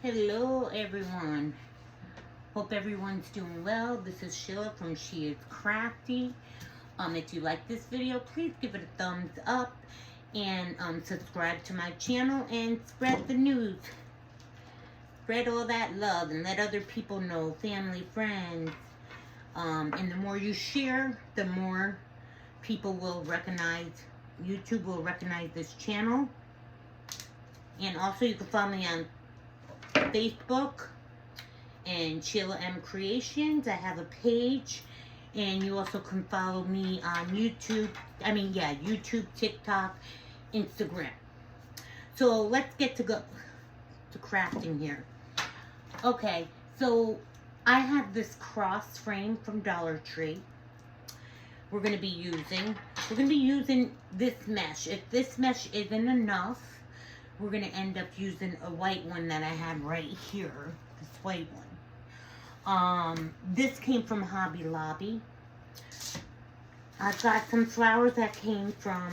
Hello everyone. Hope everyone's doing well. This is Sheila from She Is Crafty. If you like this video, please give it a thumbs up and subscribe to my channel and spread the news. Spread all that love and let other people know, family, friends. And the more you share, the more people will recognize, YouTube will recognize this channel. And also you can follow me on Facebook and Sheila M Creations. I have a page, and you also can follow me on YouTube. YouTube, TikTok, Instagram. So let's get to crafting here. Okay, so I have this cross frame from Dollar Tree. We're gonna be using this mesh. If this mesh isn't enough, we're going to end up using a white one that I have right here. This white one. This came from Hobby Lobby. I've got some flowers that came from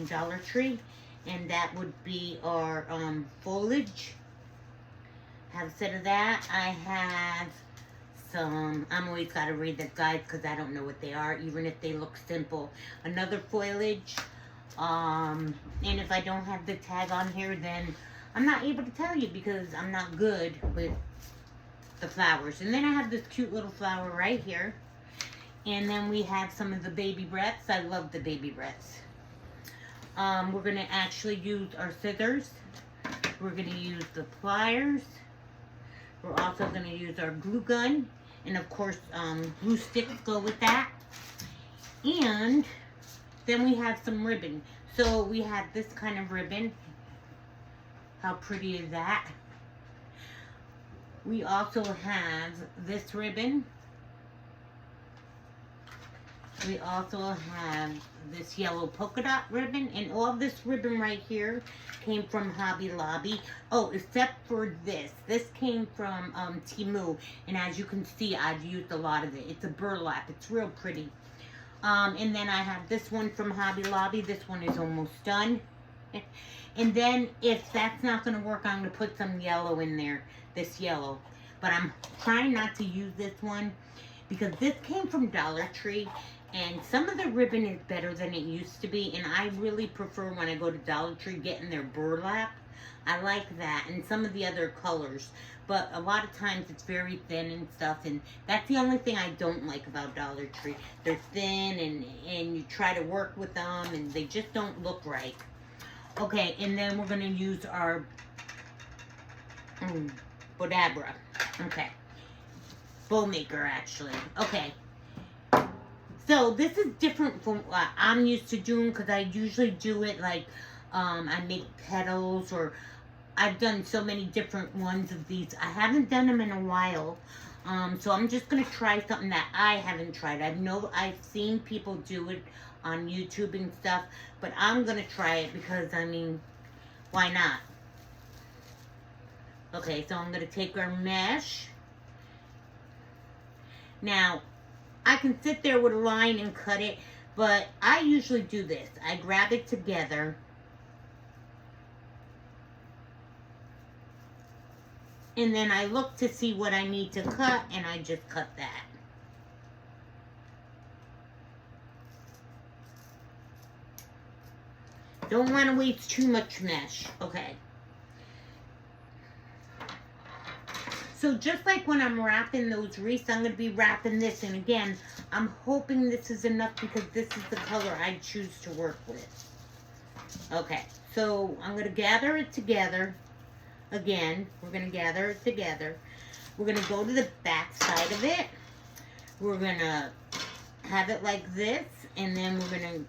Dollar Tree. And that would be our foliage. Have said of that, I have some, I'm always got to read the guides because I don't know what they are, even if they look simple. Another foliage. And if I don't have the tag on here, then I'm not able to tell you because I'm not good with the flowers. And then I have this cute little flower right here. And then we have some of the baby breaths. I love the baby breaths. We're going to actually use our scissors. We're going to use the pliers. We're also going to use our glue gun. And of course, glue sticks go with that. And then we have some ribbon. So we have this kind of ribbon. How pretty is that? We also have this ribbon. We also have this yellow polka dot ribbon. And all this ribbon right here came from Hobby Lobby. Oh, except for this. This came from Temu. And as you can see, I've used a lot of it. It's a burlap. It's real pretty. And then I have this one from Hobby Lobby. This one is almost done. And then if that's not going to work, I'm going to put some yellow in there. This yellow. But I'm trying not to use this one because this came from Dollar Tree. And some of the ribbon is better than it used to be. And I really prefer when I go to Dollar Tree getting their burlap. I like that. And some of the other colors. But a lot of times it's very thin and stuff. And that's the only thing I don't like about Dollar Tree. They're thin and you try to work with them and they just don't look right. Okay, and then we're going to use our Bodabra. Okay. Bow maker, actually. Okay. So this is different from what I'm used to doing because I usually do it like I make petals, or I've done so many different ones of these. I haven't done them in a while. So I'm just going to try something that I haven't tried. I've seen people do it on YouTube and stuff, but I'm going to try it because, I mean, why not? Okay, so I'm going to take our mesh. Now, I can sit there with a line and cut it, but I usually do this. I grab it together. And then I look to see what I need to cut, and I just cut that. Don't want to waste too much mesh. Okay. So just like when I'm wrapping those wreaths, I'm going to be wrapping this. And again, I'm hoping this is enough because this is the color I choose to work with. Okay. So I'm going to gather it together. Again, we're going to gather it together. We're going to go to the back side of it. We're going to have it like this. And then we're going to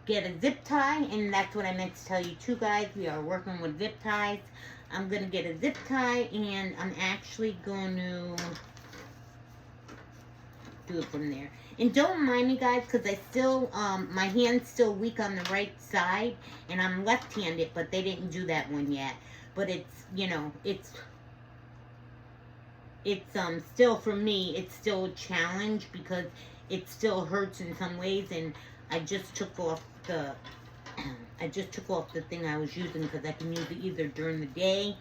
get a zip tie. And that's what I meant to tell you too, guys. We are working with zip ties. I'm going to get a zip tie. And I'm actually going to do it from there. And don't mind me, guys, because I still, my hand's still weak on the right side, and I'm left-handed, but they didn't do that one yet. But it's, you know, it's still, for me, it's still a challenge because it still hurts in some ways, and I just took off the I just took off the thing I was using because I can use it either during the day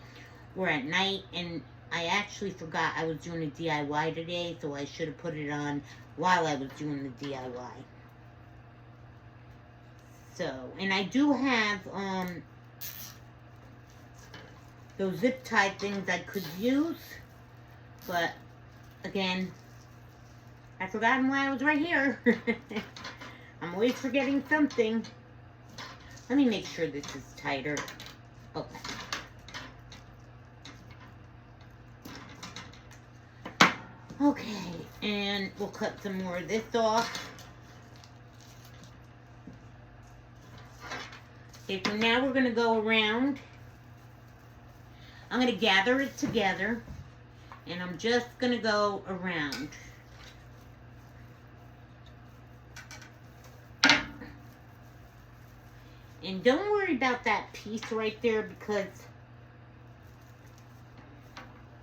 or at night. And I actually forgot I was doing a DIY today, so I should have put it on while I was doing the DIY. So, and I do have those zip tie things I could use, but again, I've forgotten why I was right here. I'm always forgetting something. Let me make sure this is tighter. Okay. Okay, and we'll cut some more of this off. Okay, so now we're going to go around. I'm going to gather it together, and I'm just going to go around. And don't worry about that piece right there, because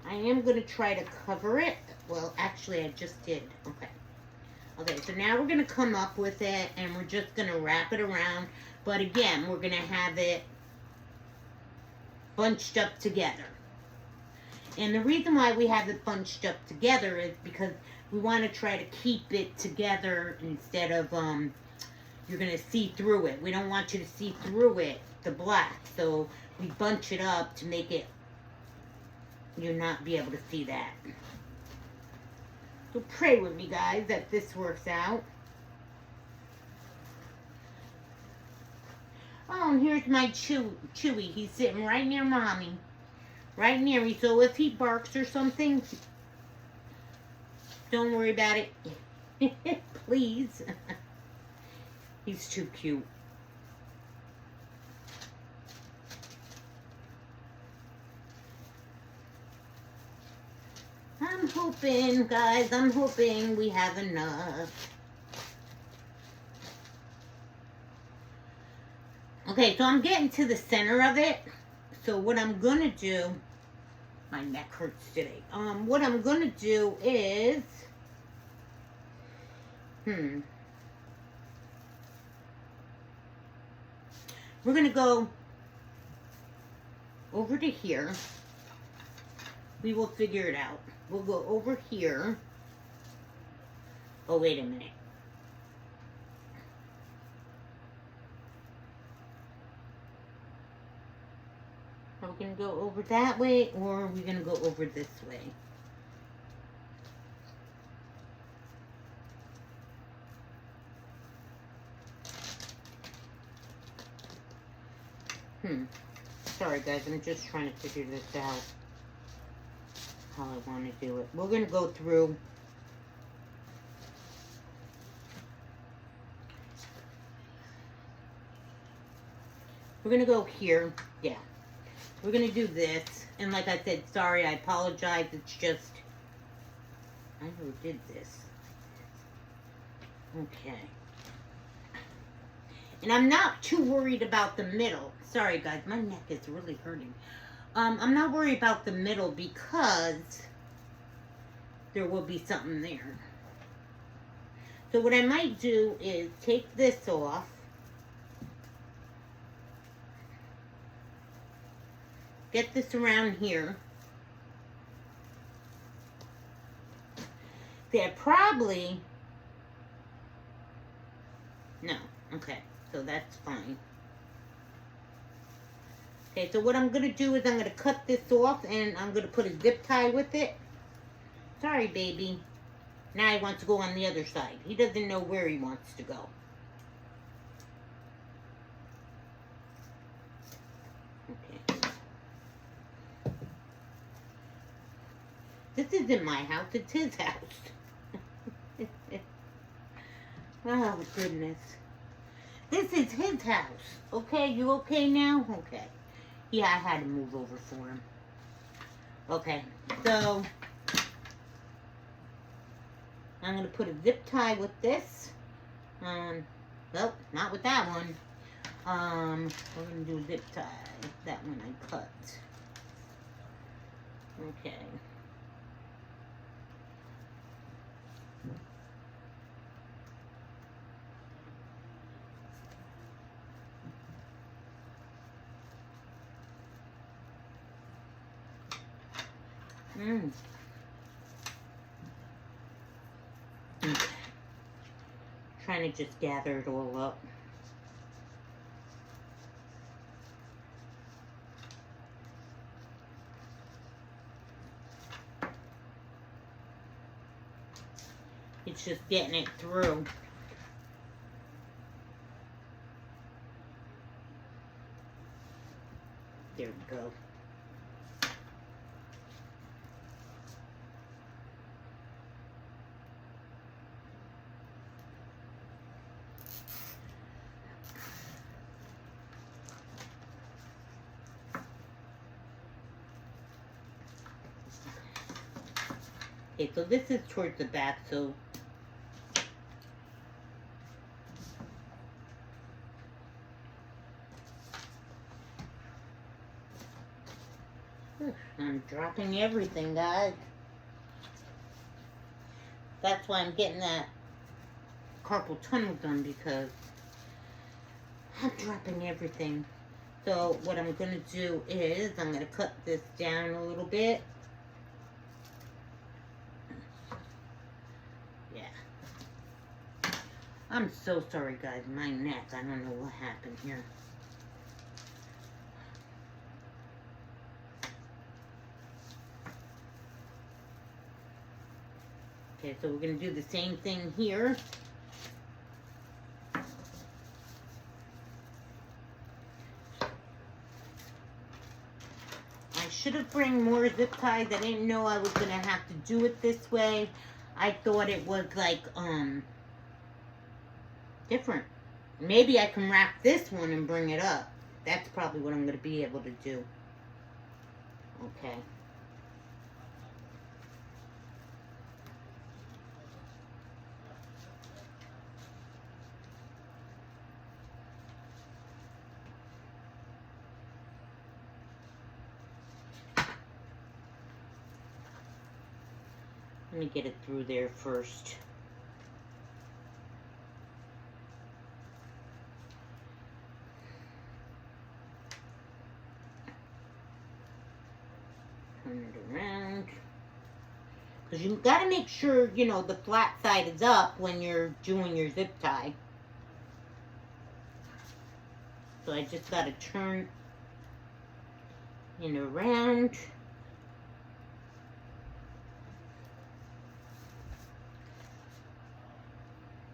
I am going to try to cover it. Well, actually, I just did. Okay. Okay, so now we're going to come up with it, and we're just going to wrap it around. But again, we're going to have it bunched up together. And the reason why we have it bunched up together is because we want to try to keep it together instead of, you're going to see through it. We don't want you to see through it, the black. So we bunch it up to make it, you'll not be able to see that. So pray with me, guys, that this works out. Oh, and here's my Chewy. He's sitting right near Mommy. Right near me. So if he barks or something, don't worry about it. Please. He's too cute. I'm hoping, guys, I'm hoping we have enough. Okay, so I'm getting to the center of it. So what I'm going to do, my neck hurts today. What I'm going to do is, we're going to go over to here. We will figure it out. We'll go over here. Oh, wait a minute. Are we going to go over that way, or are we going to go over this way? Sorry, guys. I'm just trying to figure this out. How I want to do it. We're going to go through. We're going to go here. Yeah. We're going to do this. And like I said, sorry, I apologize. It's just, I never did this. Okay. And I'm not too worried about the middle. Sorry, guys. My neck is really hurting. I'm not worried about the middle because there will be something there. So what I might do is take this off. Get this around here. See, I probably... No. Okay. So that's fine. Okay, so what I'm going to do is I'm going to cut this off and I'm going to put a zip tie with it. Sorry, baby. Now he wants to go on the other side. He doesn't know where he wants to go. Okay. This isn't my house. It's his house. Oh, goodness. This is his house. Okay, you okay now? Okay. Yeah, I had to move over for him. Okay, so I'm going to put a zip tie with this. Well, not with that one. We're going to do a zip tie. That one I cut. Okay. Mm. Okay. Trying to just gather it all up. It's just getting it through. There we go. Okay, so this is towards the back, so I'm dropping everything, guys. That's why I'm getting that carpal tunnel done, because I'm dropping everything. So what I'm going to do is I'm going to cut this down a little bit. Yeah. I'm so sorry, guys. My neck, I don't know what happened here. Okay, so we're going to do the same thing here. I should have brought more zip ties. I didn't know I was going to have to do it this way. I thought it was like, different. Maybe I can wrap this one and bring it up. That's probably what I'm going to be able to do. Okay. Let me get it through there first. Turn it around. Because you've got to make sure, you know, the flat side is up when you're doing your zip tie. So I just got to turn it around.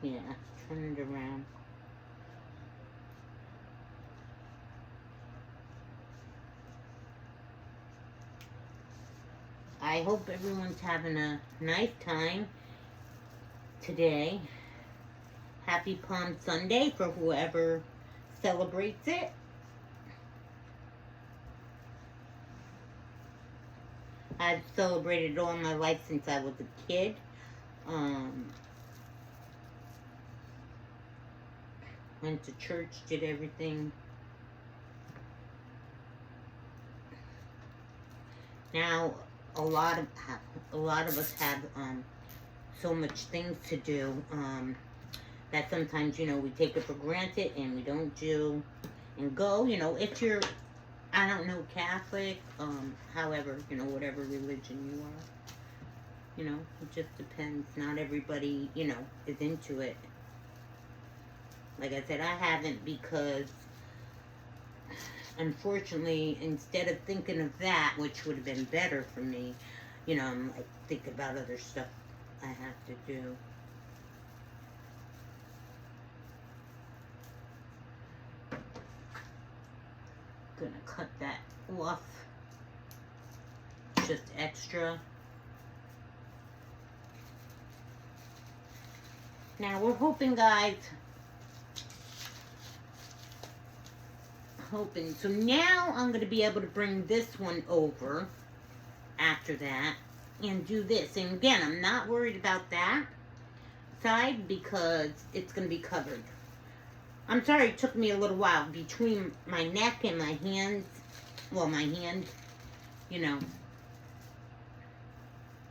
Yeah, turn it around. I hope everyone's having a nice time today. Happy Palm Sunday for whoever celebrates it. I've celebrated all my life since I was a kid. Went to church, did everything. Now, a lot of us have so much things to do that sometimes, you know, we take it for granted and we don't do and go. You know, if you're, I don't know, Catholic, however, you know, whatever religion you are, you know, it just depends. Not everybody, you know, is into it. Like I said, I haven't, because unfortunately, instead of thinking of that, which would have been better for me, you know, I'm like, think about other stuff I have to do. Gonna cut that off. Just extra. Now we're hoping, guys, so now I'm going to be able to bring this one over after that and do this. And again, I'm not worried about that side because it's going to be covered. I'm sorry it took me a little while between my neck and my hands. Well, my hand, you know.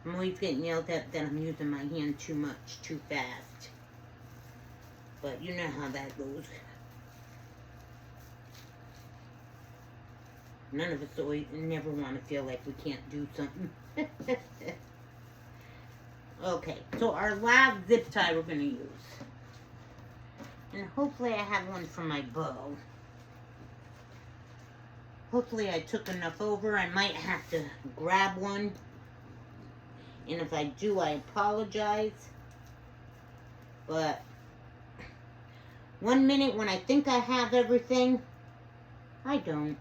I'm always getting yelled at that I'm using my hand too much, too fast. But you know how that goes. None of us always never want to feel like we can't do something. Okay, so our last zip tie we're going to use. And hopefully I have one for my bow. Hopefully I took enough over. I might have to grab one. And if I do, I apologize. But 1 minute when I think I have everything, I don't.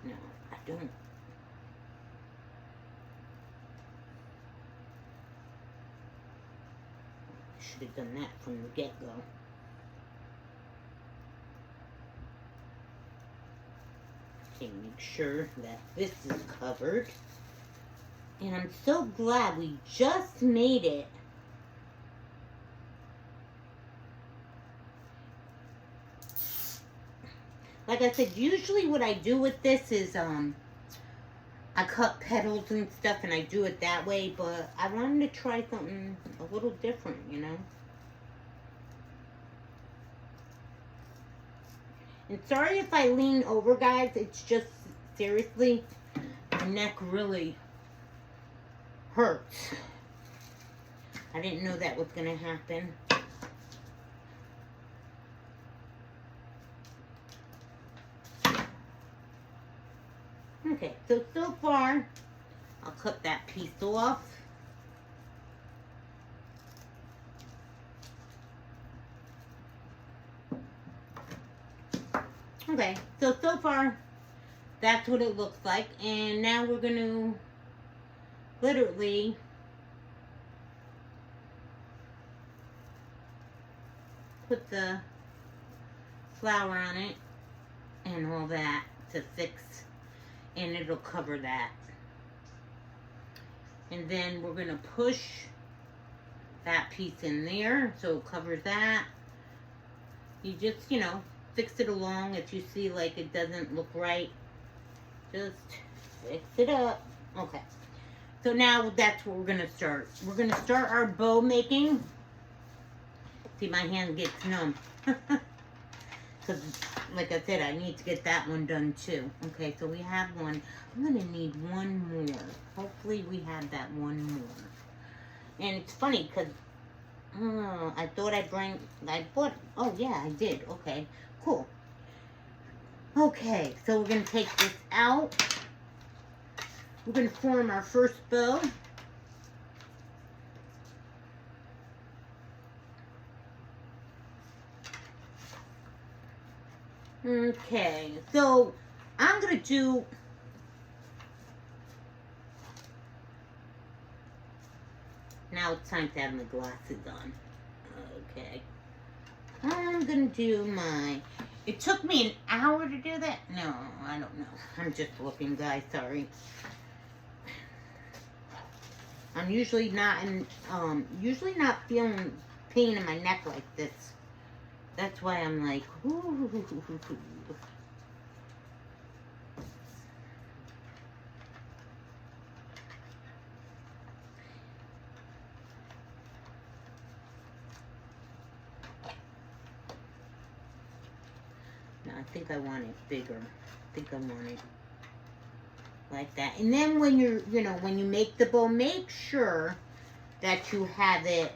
No, I don't. Should have done that from the get-go. Okay, make sure that this is covered. And I'm so glad we just made it. Like I said, usually what I do with this is, I cut petals and stuff and I do it that way, but I wanted to try something a little different, you know? And sorry if I lean over, guys. It's just, seriously, my neck really hurts. I didn't know that was going to happen. Okay, so far, I'll cut that piece off. Okay, so far, that's what it looks like. And now we're going to literally put the flower on it and all that to fix, and it'll cover that. And then we're going to push that piece in there so it covers that. You just, you know, fix it along. If you see like it doesn't look right, just fix it up. Okay, so now that's what we're going to start. We're going to start our bow making. See, my hand gets numb. Because, like I said, I need to get that one done too. Okay, so we have one. I'm going to need one more. Hopefully we have that one more. And it's funny because I thought I bought, oh yeah, I did. Okay, cool. Okay, so we're going to take this out. We're going to form our first bow. Okay, so I'm going to do, now it's time to have my glasses on. Okay, I'm going to do my, it took me an hour to do that? No, I don't know. I'm just looking, guys, sorry. I'm usually not feeling pain in my neck like this. That's why I'm like, ooh. No, I think I want it bigger. I think I want it like that. And then when you're, you know, when you make the bow, make sure that you have it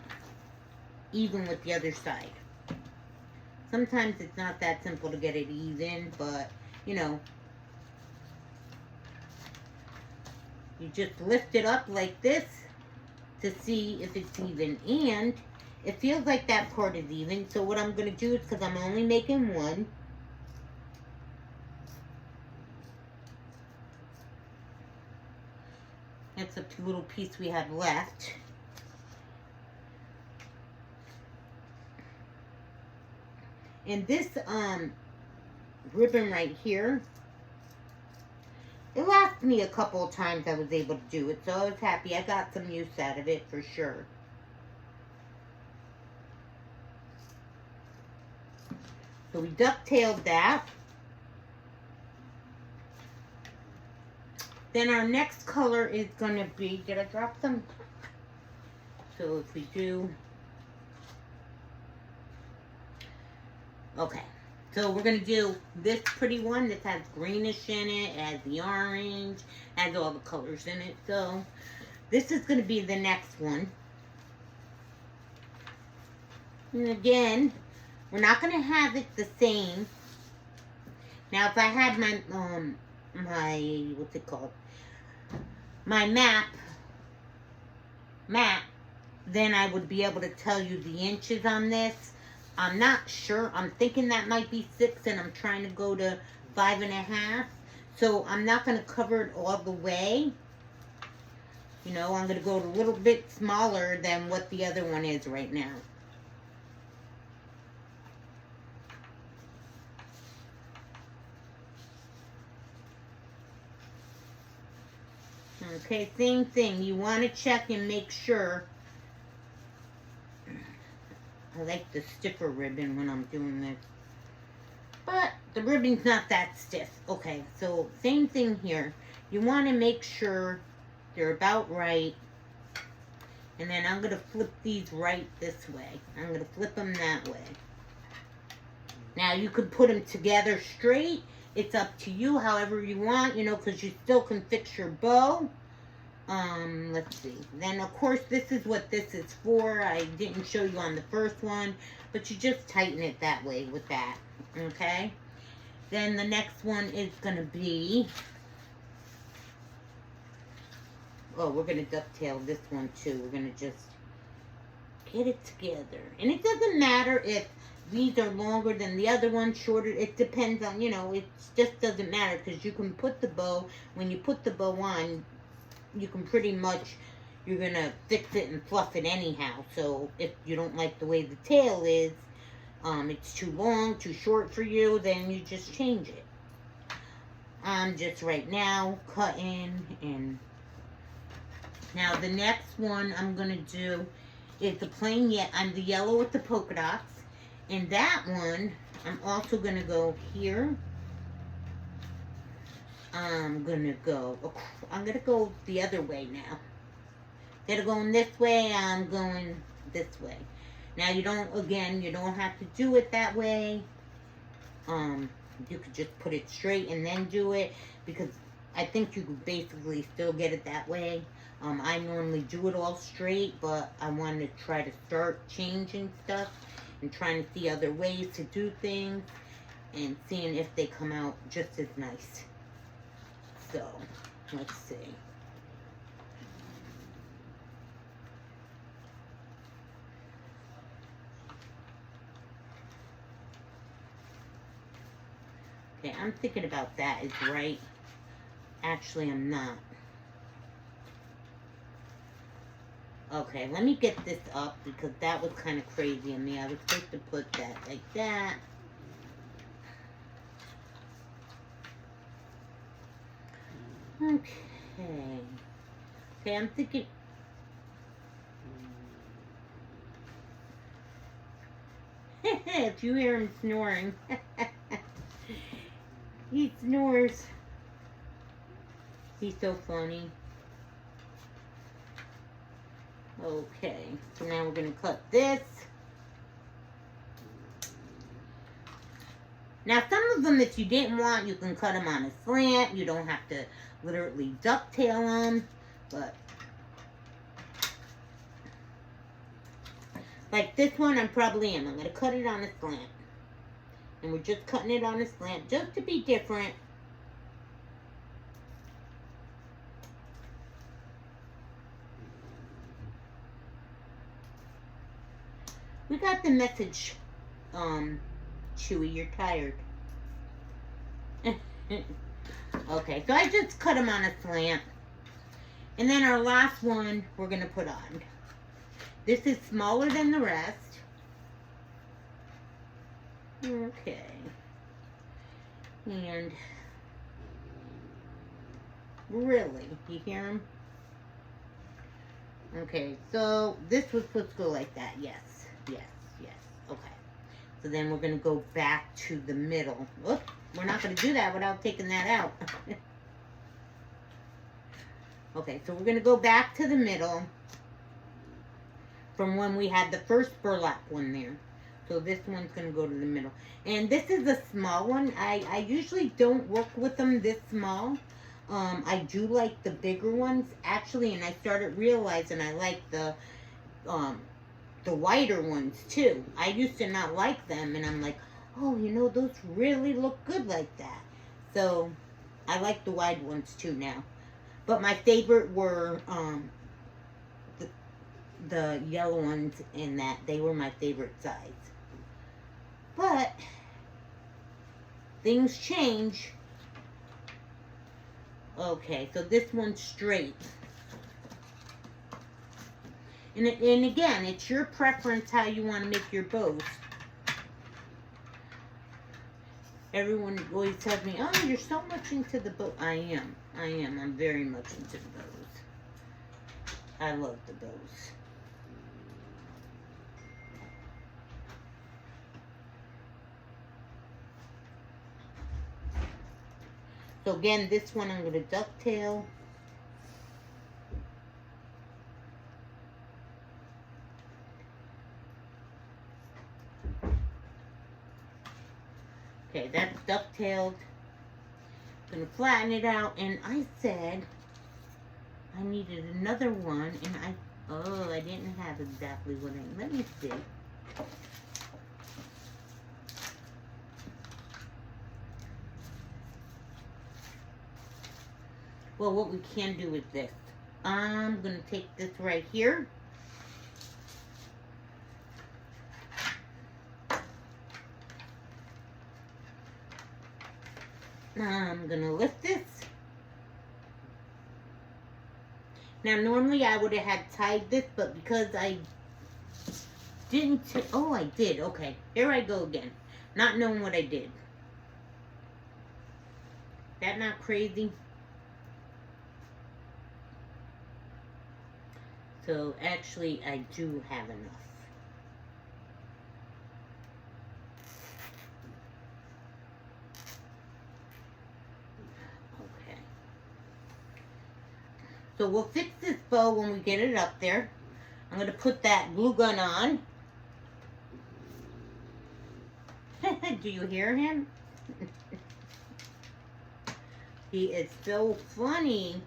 even with the other side. Sometimes it's not that simple to get it even, but, you know, you just lift it up like this to see if it's even. And it feels like that part is even. So what I'm going to do is, because I'm only making one, that's a little piece we have left. And this ribbon right here, it lasted me a couple of times I was able to do it. So I was happy. I got some use out of it for sure. So we ducktailed that. Then our next color is going to be, did I drop them? So if we do, okay. So we're going to do this pretty one. This has greenish in it, has the orange, has all the colors in it. So this is going to be the next one. And again, we're not going to have it the same. Now if I had my, what's it called? My map, then I would be able to tell you the inches on this. I'm not sure. I'm thinking that might be 6 and I'm trying to go to 5.5. So I'm not going to cover it all the way. You know, I'm going to go a little bit smaller than what the other one is right now. Okay, same thing. You want to check and make sure. I like the stiffer ribbon when I'm doing this. But the ribbon's not that stiff. Okay, so same thing here. You want to make sure they're about right. And then I'm going to flip these right this way. I'm going to flip them that way. Now you could put them together straight. It's up to you, however you want, you know, because you still can fix your bow. Let's see. Then, of course, this is what this is for. I didn't show you on the first one, but you just tighten it that way with that, okay? Then the next one is going to be, oh, we're going to ducktail this one, too. We're going to just get it together. And it doesn't matter if these are longer than the other one, shorter. It depends on, you know, it just doesn't matter because you can put the bow, when you put the bow on, you can pretty much, you're going to fix it and fluff it anyhow. So if you don't like the way the tail is, it's too long, too short for you, then you just change it. I'm just right now cutting. And now the next one I'm going to do is the plain, I'm the yellow with the polka dots. And that one, I'm also going to go here. I'm going to go the other way now. Instead of going this way, I'm going this way. Now you don't have to do it that way. You could just put it straight and then do it, because I think you could basically still get it that way. I normally do it all straight, but I want to try to start changing stuff and trying to see other ways to do things and seeing if they come out just as nice. So, let's see. Okay, I'm thinking about that is right. Actually, I'm not. Okay, let me get this up because that was kind of crazy of me. I was supposed to put that like that. Okay. Okay, I'm thinking. If you hear him snoring. He snores. He's so funny. Okay, so now we're going to cut this. Now, some of them, if you didn't want, you can cut them on a slant. You don't have to literally ducktail them. But, like this one, I probably am. I'm going to cut it on a slant. And we're just cutting it on a slant just to be different. We got the message, Chewy, you're tired. Okay, so I just cut them on a slant. And then our last one we're going to put on. This is smaller than the rest. Okay. And really, you hear him? Okay, so this was supposed to go like that. Yes, yes, yes. Okay. So then we're going to go back to the middle. Oops, we're not going to do that without taking that out. Okay, so we're going to go back to the middle from when we had the first burlap one there. So this one's going to go to the middle. And this is a small one. I usually don't work with them this small. I do like the bigger ones, actually, and I started realizing I like the wider ones, too. I used to not like them, and I'm like, oh, you know, those really look good like that. So, I like the wide ones, too, now. But my favorite were the yellow ones in that. They were my favorite size. But things change. Okay, so this one's straight. And again, it's your preference how you want to make your bows. Everyone always tells me, oh, you're so much into the bow. I am. I'm very much into the bows. I love the bows. So again, this one I'm going to ducktail. Okay, that's ducktailed. I'm going to flatten it out. And I said I needed another one. And I didn't have exactly what let me see. Well, what we can do is this. I'm going to take this right here. I'm going to lift this. Now, normally I would have had tied this, but because I didn't... Oh, I did. Okay. Here I go again. Not knowing what I did. That not crazy? So, actually, I do have enough. Okay. So, we'll fix this bow when we get it up there. I'm going to put that glue gun on. Do you hear him? He is so funny.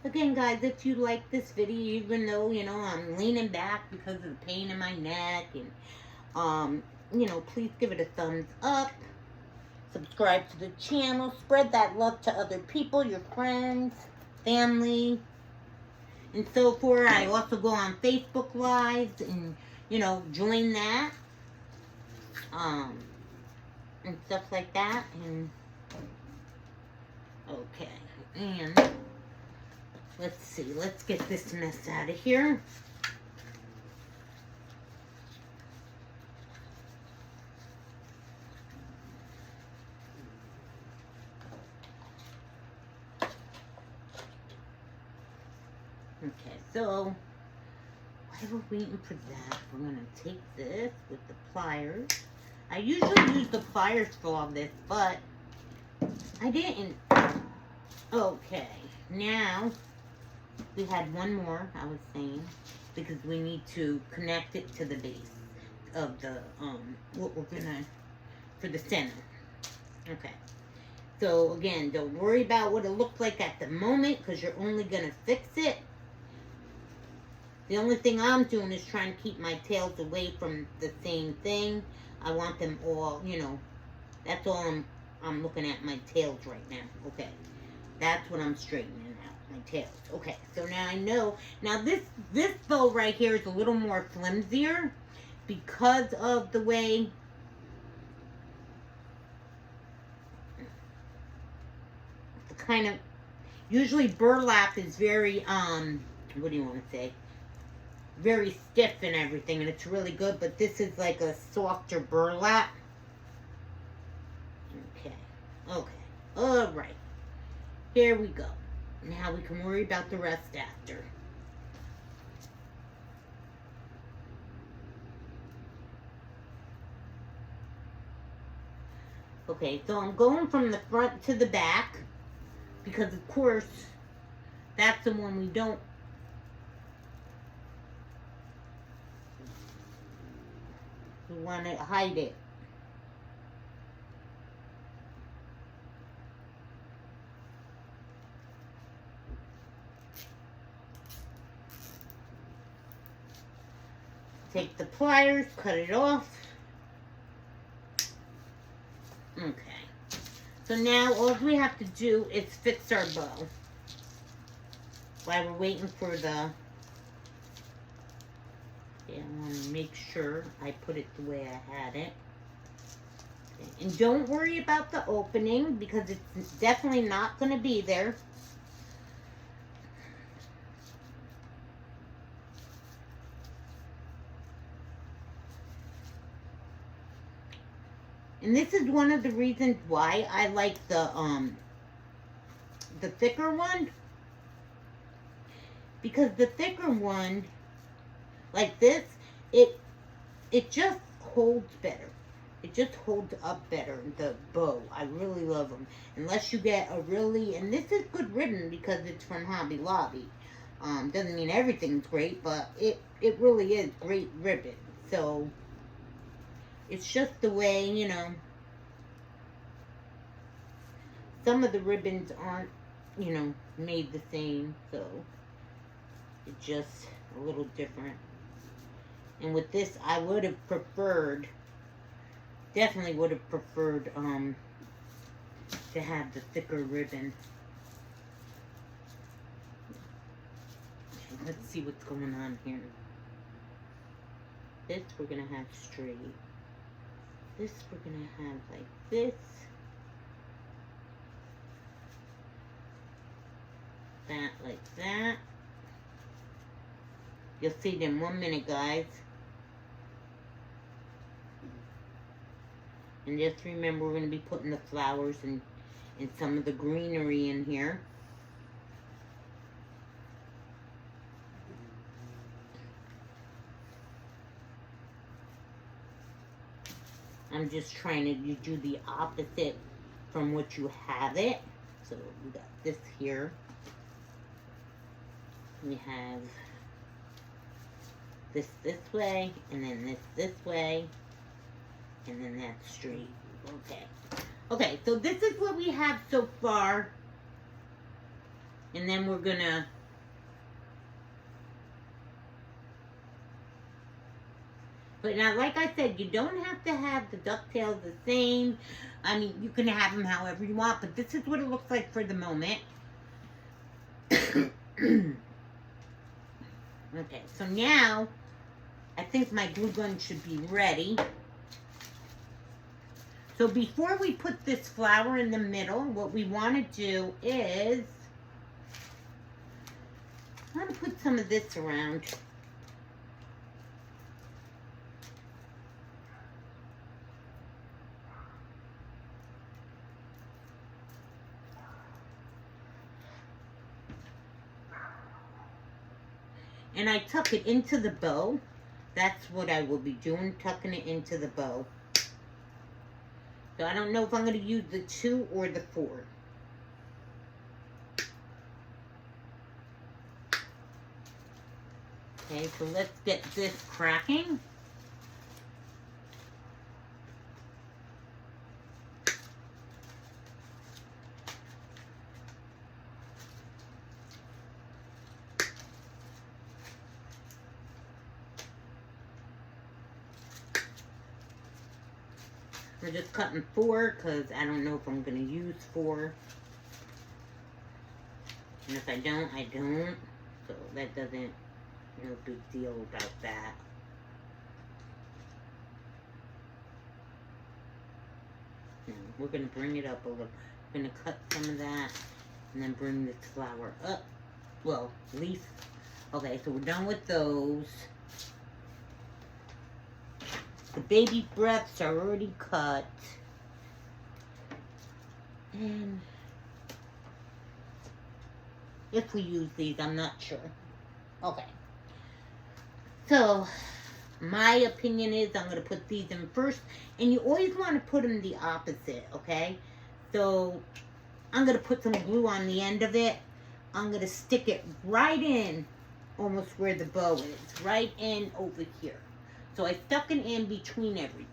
Again, guys, if you like this video, even though, you know, I'm leaning back because of the pain in my neck, and, you know, please give it a thumbs up. Subscribe to the channel. Spread that love to other people, your friends, family, and so forth. I also go on Facebook Lives and, you know, join that. And stuff like that. And, okay. And... let's see, let's get this mess out of here. Okay, so while we're waiting for that, we're going to take this with the pliers. I usually use the pliers for all this, but I didn't. Okay, now... we had one more, I was saying, because we need to connect it to the base of the, what we're gonna, for the center. Okay. So, again, don't worry about what it looks like at the moment, because you're only gonna fix it. The only thing I'm doing is trying to keep my tails away from the same thing. I want them all, you know, that's all I'm looking at, my tails right now. Okay. That's what I'm straightening out. My tails. Okay, so now I know. Now this bow right here is a little more flimsier because of the way the kind of, usually burlap is very what do you want to say, very stiff and everything, and it's really good, but this is like a softer burlap. Okay, all right, here we go. Now we can worry about the rest after. Okay, so I'm going from the front to the back because, of course, that's the one we don't. We want to hide it. Take the pliers, cut it off. Okay. So now all we have to do is fix our bow. While we're waiting for the... Okay, I want to make sure I put it the way I had it. Okay. And don't worry about the opening because it's definitely not going to be there. And this is one of the reasons why I like the thicker one. Because the thicker one, like this, it just holds better. It just holds up better, the bow. I really love them. Unless you get a really, and this is good ribbon because it's from Hobby Lobby. Doesn't mean everything's great, but it really is great ribbon. So... it's just the way, you know, some of the ribbons aren't, you know, made the same, so it's just a little different. And with this, I would have preferred, definitely would have preferred, to have the thicker ribbon. Okay, let's see what's going on here. This we're going to have straight. This we're going to have like this. That like that. You'll see it in 1 minute, guys. And just remember, we're going to be putting the flowers and some of the greenery in here. I'm just trying to do the opposite from what you have it. So we got this here. We have this way, and then this way, and then that straight. Okay. Okay, so this is what we have so far. And then we're gonna... But now, like I said, you don't have to have the ducktails the same. I mean, you can have them however you want, but this is what it looks like for the moment. Okay, so now, I think my glue gun should be ready. So before we put this flower in the middle, what we want to do is... I'm going to put some of this around. And I tuck it into the bow. That's what I will be doing, tucking it into the bow. So I don't know if I'm going to use the 2 or the 4. Okay, so let's get this cracking. We're just cutting 4 because I don't know if I'm going to use 4. And if I don't, I don't. So that doesn't, no big deal about that. Now, we're going to bring it up a little. We're going to cut some of that and then bring this flower up. Well, leaf. Okay, so we're done with those. The baby breaths are already cut. And if we use these, I'm not sure. Okay. So, my opinion is I'm going to put these in first. And you always want to put them the opposite, okay? So I'm going to put some glue on the end of it. I'm going to stick it right in, almost where the bow is. Right in over here. So I stuck it in between everything.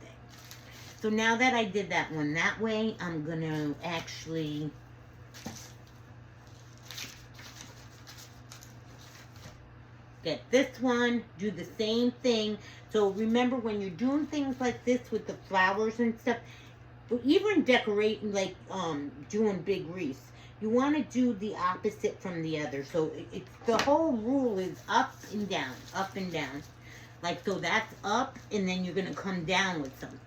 So now that I did that one that way, I'm going to actually get this one, do the same thing. So remember, when you're doing things like this with the flowers and stuff, even decorating, like doing big wreaths, you want to do the opposite from the other. So it's the whole rule is up and down, up and down. Like, so that's up, and then you're going to come down with something.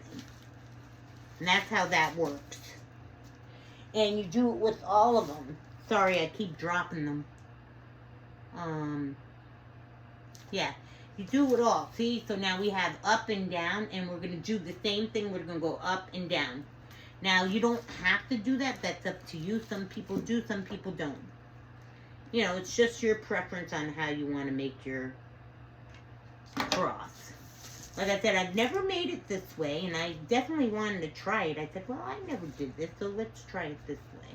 And that's how that works. And you do it with all of them. Sorry, I keep dropping them. Yeah, you do it all. See, so now we have up and down, and we're going to do the same thing. We're going to go up and down. Now, you don't have to do that. That's up to you. Some people do, some people don't. You know, it's just your preference on how you want to make your cross. Like I said, I've never made it this way, and I definitely wanted to try it. I said, well, I never did this, so let's try it this way.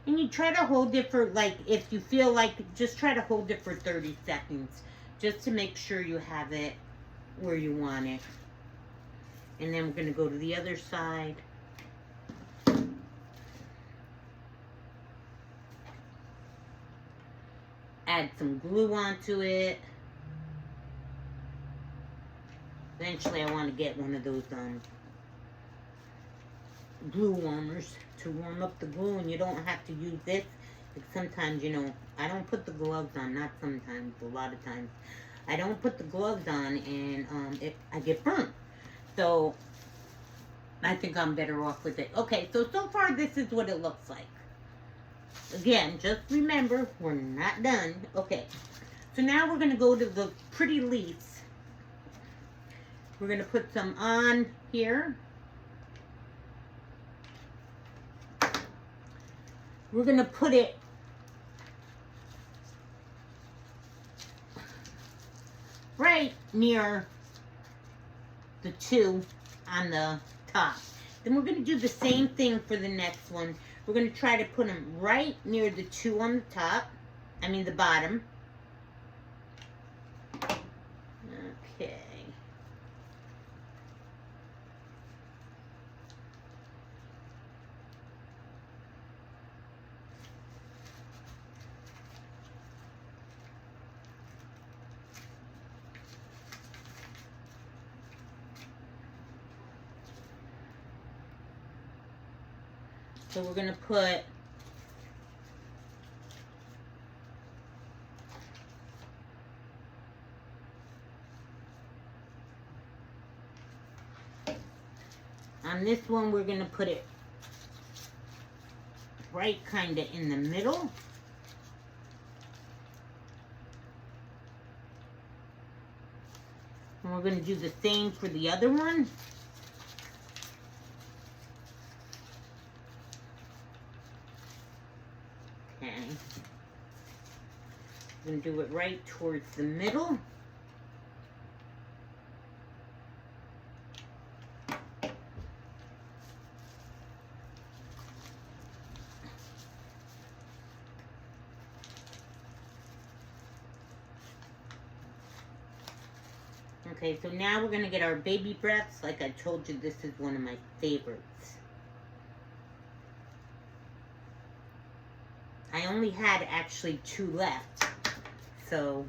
And you try to hold it for, like, if you feel like, just try to hold it for 30 seconds. Just to make sure you have it where you want it. And then we're going to go to the other side. Add some glue onto it. Eventually I want to get one of those glue warmers to warm up the glue, and you don't have to use this. Like sometimes, you know, I don't put the gloves on, not sometimes, a lot of times. I don't put the gloves on, and I get burnt. So I think I'm better off with it. Okay, so far this is what it looks like. Again, just remember, we're not done. Okay, so now we're going to go to the pretty leaves. We're going to put some on here. We're going to put it right near the 2 on the top. Then we're going to do the same thing for the next one. We're going to try to put them right near the 2 on the top. I mean the bottom. Okay. So we're going to put on this one, we're going to put it right kind of in the middle. And we're going to do the same for the other one. Okay. I'm going to do it right towards the middle. Okay, so now we're going to get our baby breaths. Like I told you, this is one of my favorites. I only had actually 2 left. So,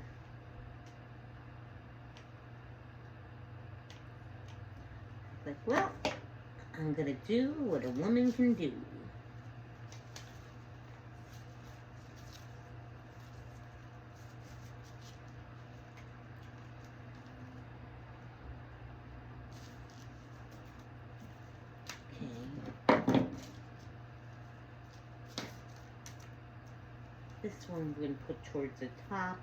like, well, I'm going to do what a woman can do. This one we're going to put towards the top.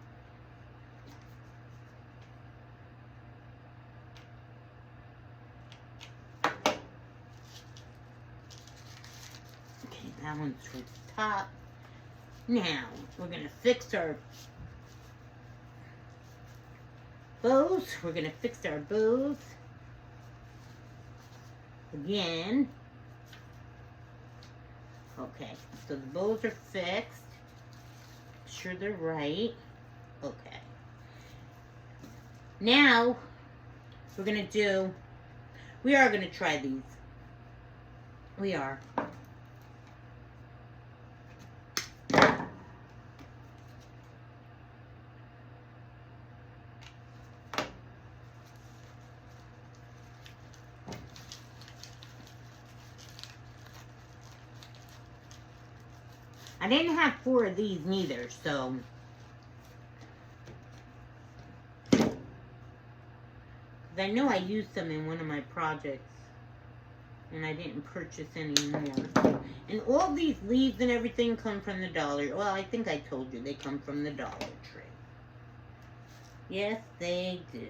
Okay, that one's towards the top. Now, we're going to fix our bows. We're going to fix our bows again. Okay, so the bows are fixed. Sure they're right. Okay. Now, we're going to do, we are going to try these. We are. I didn't have 4 of these neither, so. I know I used them in one of my projects. And I didn't purchase any more. And all these leaves and everything come from the Dollar. Well, I think I told you they come from the Dollar Tree. Yes, they do.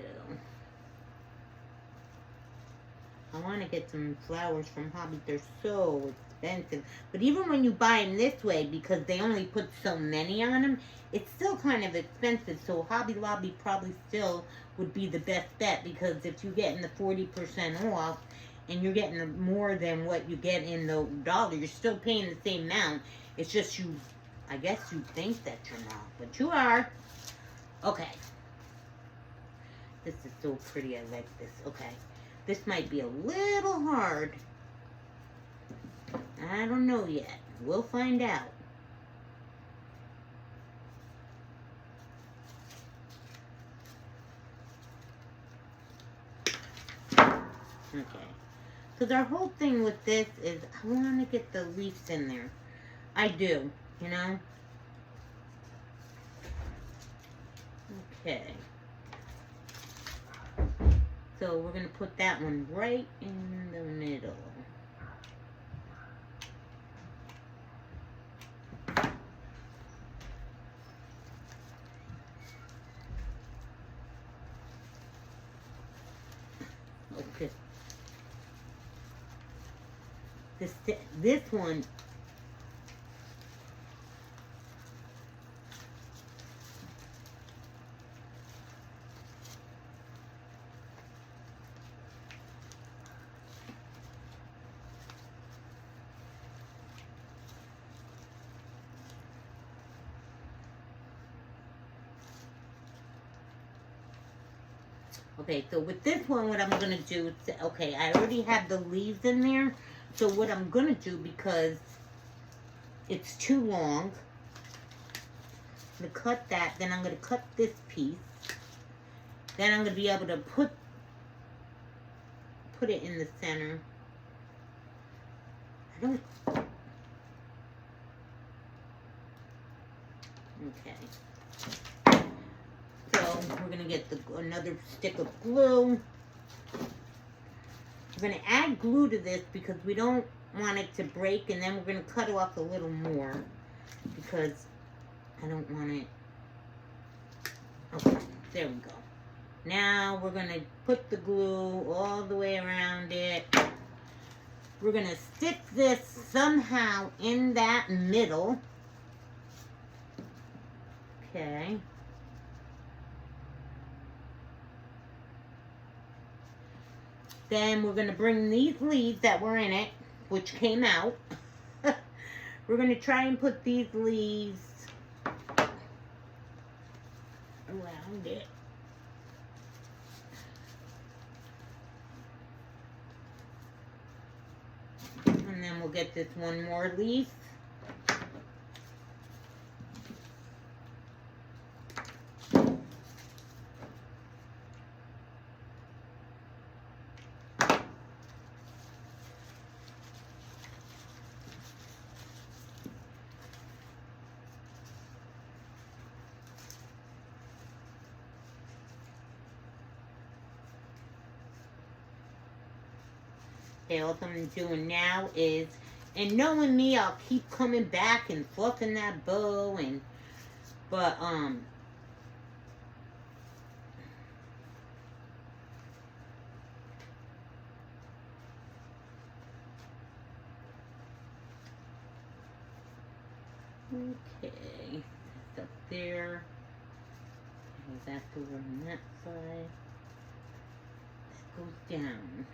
I want to get some flowers from Hobby. They're so expensive. But even when you buy them this way, because they only put so many on them, it's still kind of expensive. So Hobby Lobby probably still would be the best bet. Because if you're getting the 40% off, and you're getting more than what you get in the Dollar, you're still paying the same amount. It's just you, I guess you think that you're not, but you are. Okay. This is so pretty, I like this. Okay. This might be a little hard. I don't know yet. We'll find out. Okay. Because our whole thing with this is I want to get the leaves in there. I do, you know? Okay. So we're going to put that one right in the middle. Okay. This one, okay, so with this one, what I'm going to do is, okay, I already have the leaves in there. So what I'm going to do, because it's too long, I'm going to cut that. Then I'm going to cut this piece. Then I'm going to be able to put it in the center. I don't... Okay. So we're going to get another stick of glue. We're going to add glue to this because we don't want it to break, and then we're going to cut off a little more because I don't want it. Okay, there we go. Now we're going to put the glue all the way around it. We're going to stick this somehow in that middle. Okay. Then we're going to bring these leaves that were in it, which came out. We're going to try and put these leaves around it. And then we'll get this one more leaf. Okay, all I'm doing now is, and knowing me, I'll keep coming back and fluffing that bow, but Okay, that's up there. Okay, that goes on that side. That goes down.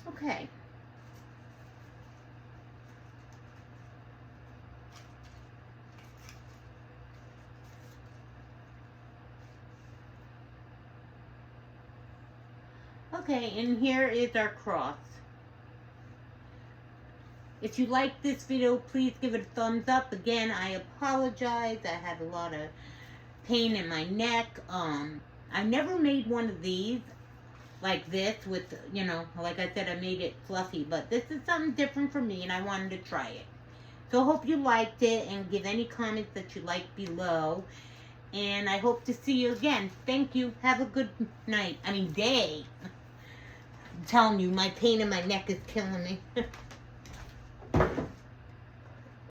Okay. Okay, and here is our cross. If you like this video, please give it a thumbs up. Again, I apologize. I had a lot of pain in my neck. I never made one of these like this with, you know, like I said, I made it fluffy. But this is something different for me, and I wanted to try it. So hope you liked it, and give any comments that you like below. And I hope to see you again. Thank you. Have a good night. I mean, day. I'm telling you, my pain in my neck is killing me.